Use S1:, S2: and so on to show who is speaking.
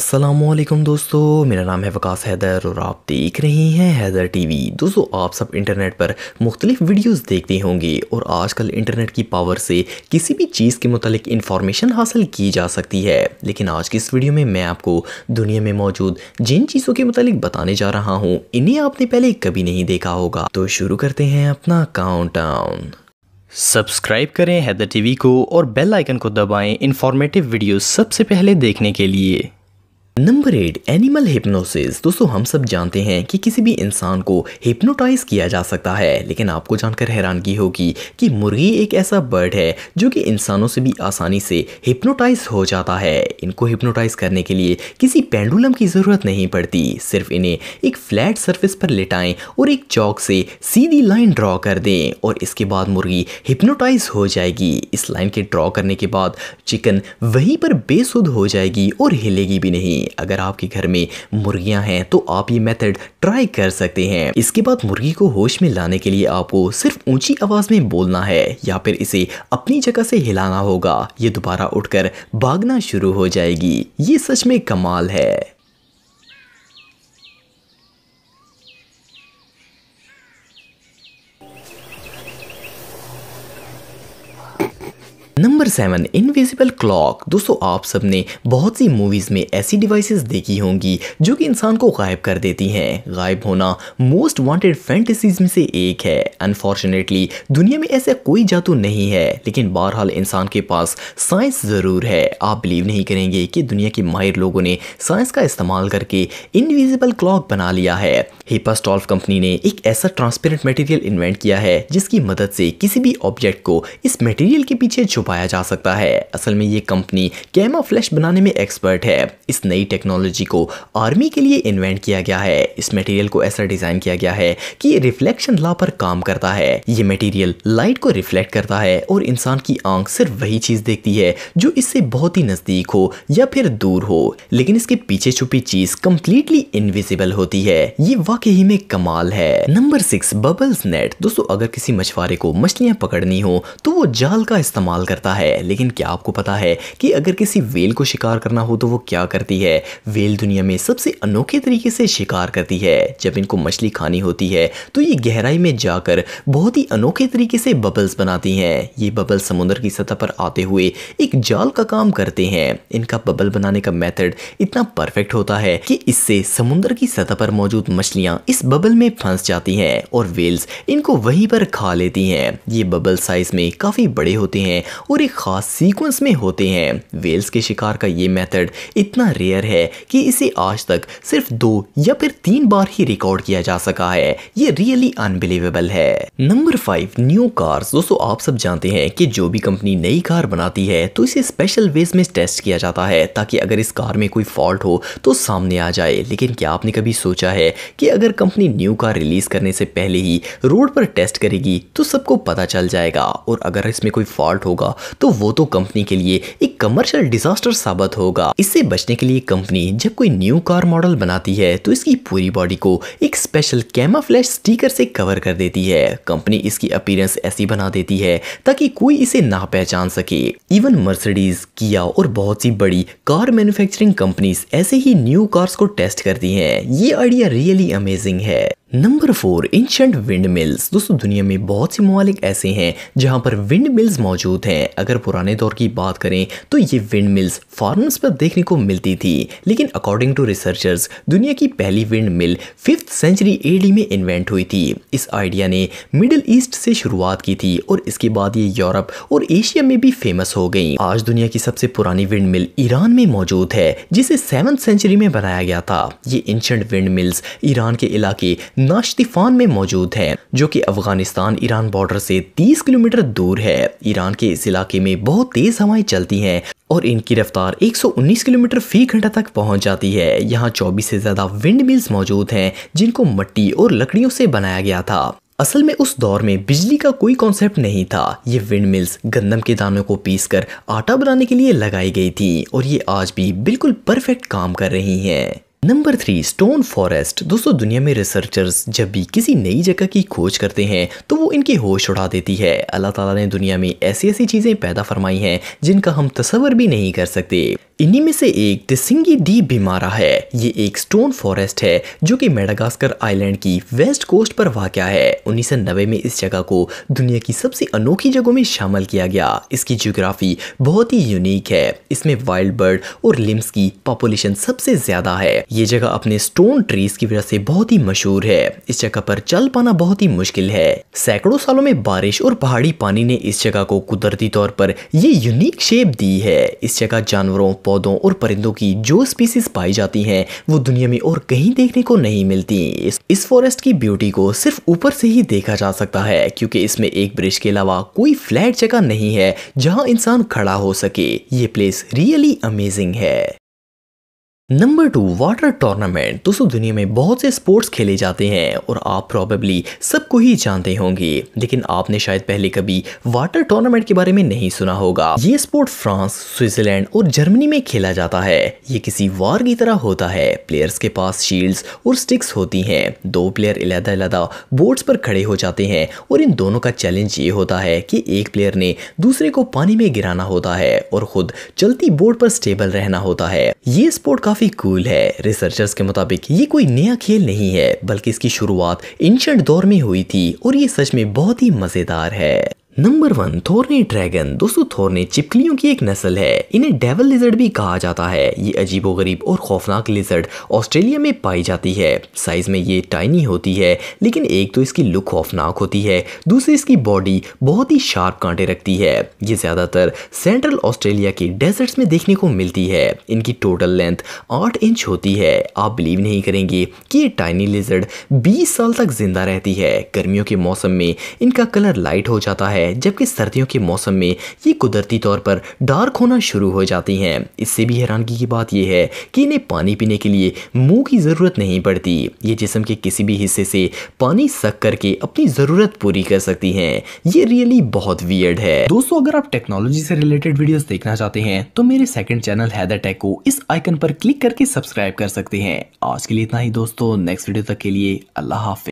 S1: अस्सलामुअलैकुम दोस्तों, मेरा नाम है वकास हैदर और आप देख रहे हैं हैदर टीवी। दोस्तों, आप सब इंटरनेट पर मुख्तलिफ वीडियोस देखते होंगे और आजकल इंटरनेट की पावर से किसी भी चीज़ के मुतालिक इन्फॉर्मेशन हासिल की जा सकती है। लेकिन आज की इस वीडियो में मैं आपको दुनिया में मौजूद जिन चीज़ों के मुतालिक बताने जा रहा हूँ, इन्हें आपने पहले कभी नहीं देखा होगा। तो शुरू करते हैं अपना काउंटडाउन। सब्सक्राइब करें हैदर टीवी को और बेल आइकन को दबाएं इंफॉर्मेटिव वीडियोस सबसे पहले देखने के लिए। Number 8, animal hypnosis. दोस्तों, हम सब जानते हैं कि किसी भी इंसान को हिप्नोटाइज किया जा सकता है, लेकिन आपको जानकर हैरानगी होगी कि मुर्गी एक ऐसा बर्ड है जो कि इंसानों से भी आसानी से हिप्नोटाइज हो जाता है। इनको हिप्नोटाइज करने के लिए किसी पेंडुलम की ज़रूरत नहीं पड़ती, सिर्फ इन्हें एक फ्लैट सरफेस पर लिटाएं और एक चौक से सीधी लाइन ड्रॉ कर दें और इसके बाद मुर्गी हिप्नोटाइज हो जाएगी। इस लाइन के ड्रॉ करने के बाद चिकन वहीं पर बेसुध हो जाएगी और हिलेगी भी नहीं। अगर आपके घर में मुर्गियां हैं तो आप ये मेथड ट्राई कर सकते हैं। इसके बाद मुर्गी को होश में लाने के लिए आपको सिर्फ ऊंची आवाज में बोलना है या फिर इसे अपनी जगह से हिलाना होगा। ये दोबारा उठकर भागना शुरू हो जाएगी। ये सच में कमाल है। Number 7, invisible clock. दोस्तों, आप सबने बहुत सी मूवीज़ में ऐसी डिवाइसेस देखी होंगी जो कि इंसान को गायब कर देती हैं। गायब होना मोस्ट वांटेड फैंटेसीज में से एक है। अनफॉर्चुनेटली दुनिया में ऐसा कोई जादू नहीं है, लेकिन बहरहाल इंसान के पास साइंस ज़रूर है। आप बिलीव नहीं करेंगे कि दुनिया के माहिर लोगों ने साइंस का इस्तेमाल करके इनविजिबल क्लॉक बना लिया है। हिपास्टॉल्फ कंपनी ने एक ऐसा ट्रांसपेरेंट मटेरियल इन्वेंट किया है जिसकी मदद से किसी भी ऑब्जेक्ट को इस मटेरियल के पीछे छुपाया जा सकता है। असल में ये कंपनी कैमोफ्लेज बनाने में एक्सपर्ट है। इस नई टेक्नोलॉजी को आर्मी के लिए इन्वेंट किया गया है। इस मटेरियल को ऐसा डिजाइन किया गया है कि ये रिफ्लेक्शन लॉ पर काम करता है। ये मटेरियल लाइट को रिफ्लेक्ट करता है और इंसान की आंख सिर्फ वही चीज देखती है जो इससे बहुत ही नजदीक हो या फिर दूर हो, लेकिन इसके पीछे छुपी चीज कंप्लीटली इनविजिबल होती है। ये वाकई में कमाल है। Number 6, bubbles net. दोस्तों, अगर किसी मछुआरे को मछलियां पकड़नी हो तो वो जाल का इस्तेमाल करता है, लेकिन क्या आपको पता है कि अगर किसी व्हेल को शिकार करना हो तो वो क्या करती है? व्हेल दुनिया में सबसे अनोखे तरीके से शिकार करती है। जब इनको मछली खानी होती है तो ये गहराई में जाकर बहुत ही अनोखे तरीके से बबल्स बनाती हैं। ये बबल्स समुद्र की सतह पर आते हुए एक जाल का काम करते हैं। इनका बबल बनाने का मेथड इतना परफेक्ट होता है कि इससे समुद्र की सतह पर मौजूद मछलियां इस बबल में फंस जाती हैं और व्हेल्स इनको वहीं पर खा लेती हैं। ये बबल साइज में काफी बड़े होते हैं और एक खास सीक्वेंस में होते हैं। व्हेल्स के शिकार का ये मेथड इतना रेयर है कि इसे आज तक सिर्फ 2 या फिर 3 बार ही रिकॉर्ड किया जा सका है। ये रियली अनबिलीवेबल है। Number 5, new cars. दोस्तों, आप सब जानते हैं कि जो भी कंपनी नई कार बनाती है तो इसे स्पेशल वेज में टेस्ट किया जाता है ताकि अगर इस कार में कोई फॉल्ट हो तो सामने आ जाए। लेकिन क्या आपने कभी सोचा है कि अगर कंपनी न्यू कार रिलीज करने से पहले ही रोड पर टेस्ट करेगी तो सबको पता चल जाएगा और अगर इसमें कोई फॉल्ट होगा तो वो तो कंपनी के लिए एक कमर्शियल डिजास्टर साबित होगा। इससे बचने के लिए कंपनी जब कोई न्यू कार मॉडल बनाती है तो इसकी पूरी बॉडी को एक स्पेशल कैमोफ्लेज स्टिकर से कवर कर देती है। कंपनी इसकी अपीयरेंस ऐसी बना देती है ताकि कोई इसे ना पहचान सके। इवन मर्सिडीज, किया और बहुत सी बड़ी कार मैन्युफैक्चरिंग कंपनीज ऐसे ही न्यू कार्स को टेस्ट करती हैं। ये आइडिया रियली अमेजिंग है। Number 4, ancient wind mills. दोस्तों, दुनिया में बहुत सी ममालिक ऐसे हैं जहां पर विंड मिल्स मौजूद हैं। अगर पुराने दौर की बात करें तो ये विंड मिल्स फार्म्स पर देखने को मिलती थी, लेकिन अकॉर्डिंग टू रिसर्चर्स दुनिया की पहली wind mill 5th century AD में इन्वेंट हुई थी। इस आइडिया ने मिडिल ईस्ट से शुरुआत की थी और इसके बाद ये यूरोप और एशिया में भी फेमस हो गई। आज दुनिया की सबसे पुरानी विंड मिल ईरान में मौजूद है जिसे 7th सेंचुरी में बनाया गया था। ये एंशिएंट विंड मिल्स ईरान के इलाके नाश्तिफान में मौजूद है जो कि अफगानिस्तान ईरान बॉर्डर से 30 किलोमीटर दूर है। ईरान के इस इलाके में बहुत तेज हवाएं चलती हैं और इनकी रफ्तार 119 किलोमीटर फी घंटा तक पहुंच जाती है। यहाँ 24 से ज्यादा विंड मिल्स मौजूद हैं जिनको मिट्टी और लकड़ियों से बनाया गया था। असल में उस दौर में बिजली का कोई कॉन्सेप्ट नहीं था। ये विंड मिल्स गंदम के दानों को पीसकर आटा बनाने के लिए लगाई गई थी और ये आज भी बिल्कुल परफेक्ट काम कर रही हैं। Number 3, stone forest. दोस्तों, दुनिया में रिसर्चर्स जब भी किसी नई जगह की खोज करते हैं तो वो इनके होश उड़ा देती है। अल्लाह ताला ने दुनिया में ऐसी ऐसी चीजें पैदा फरमाई हैं जिनका हम तसव्वुर भी नहीं कर सकते। इन्हीं में से एक तिसिंगी डी बिमारा है। ये एक स्टोन फॉरेस्ट है जो कि मेडागास्कर आइलैंड की वेस्ट कोस्ट पर वाक़या है। 1990 में इस जगह को दुनिया की सबसे अनोखी जगहों में शामिल किया गया। इसकी ज्योग्राफी बहुत ही यूनिक है। इसमें वाइल्ड बर्ड और लिम्स की पॉपुलेशन सबसे ज्यादा है। ये जगह अपने स्टोन ट्रीज की वजह से बहुत ही मशहूर है। इस जगह पर चल पाना बहुत ही मुश्किल है। सैकड़ों सालों में बारिश और पहाड़ी पानी ने इस जगह को कुदरती तौर पर ये यूनिक शेप दी है। इस जगह जानवरों, पौधों और परिंदों की जो स्पीसीज पाई जाती हैं वो दुनिया में और कहीं देखने को नहीं मिलती। इस फॉरेस्ट की ब्यूटी को सिर्फ ऊपर से ही देखा जा सकता है क्योंकि इसमें एक ब्रिज के अलावा कोई फ्लैट जगह नहीं है जहां इंसान खड़ा हो सके। ये प्लेस रियली अमेजिंग है। Number 2, water tournament. दोस्तों दुनिया में बहुत से स्पोर्ट्स खेले जाते हैं और आप प्रोबेबली सबको ही जानते होंगे, लेकिन आपने शायद पहले कभी वाटर टूर्नामेंट के बारे में नहीं सुना होगा। ये स्पोर्ट फ्रांस, स्विट्जरलैंड और जर्मनी में खेला जाता है। ये किसी वार की तरह होता है। प्लेयर्स के पास शील्ड्स और स्टिक्स होती हैं। 2 प्लेयर अलग-अलग बोट्स पर खड़े हो जाते हैं और इन दोनों का चैलेंज ये होता है कि एक प्लेयर ने दूसरे को पानी में गिराना होता है और खुद चलती बोट पर स्टेबल रहना होता है। ये स्पोर्ट काफी कूल है। रिसर्चर्स के मुताबिक ये कोई नया खेल नहीं है बल्कि इसकी शुरुआत एंशिएंट दौर में हुई थी और ये सच में बहुत ही मजेदार है। Number 1, thorny dragon. दोस्तों थोर्नी चिपकलियों की एक नस्ल है। इन्हें डेविल लिजर्ड भी कहा जाता है। ये अजीबोगरीब और खौफनाक लिजर्ड ऑस्ट्रेलिया में पाई जाती है। साइज में ये टाइनी होती है, लेकिन एक तो इसकी लुक खौफनाक होती है, दूसरी इसकी बॉडी बहुत ही शार्प कांटे रखती है। ये ज्यादातर सेंट्रल ऑस्ट्रेलिया के डेजर्ट्स में देखने को मिलती है। इनकी टोटल लेंथ 8 इंच होती है। आप बिलीव नहीं करेंगे कि ये टाइनी लिजर्ड 20 साल तक जिंदा रहती है। गर्मियों के मौसम में इनका कलर लाइट हो जाता है, जबकि सर्दियों के मौसम में ये कुदरती तौर पर डार्क होना शुरू हो जाती हैं। इससे भी हैरानगी की बात यह है कि इन्हें पानी पीने के लिए मुंह की जरूरत नहीं पड़ती। ये जिस्म के किसी भी हिस्से से पानी सक करके अपनी जरूरत पूरी कर सकती हैं। ये रियली बहुत वियर्ड है।
S2: दोस्तों अगर आप टेक्नोलॉजी से रिलेटेड वीडियोस देखना चाहते हैं तो मेरे सेकंड चैनल हैदर टेक को इस आइकन पर क्लिक करके सब्सक्राइब कर सकते हैं। आज के लिए इतना ही दोस्तों, नेक्स्ट वीडियो तक के लिए अल्लाह हाफिज।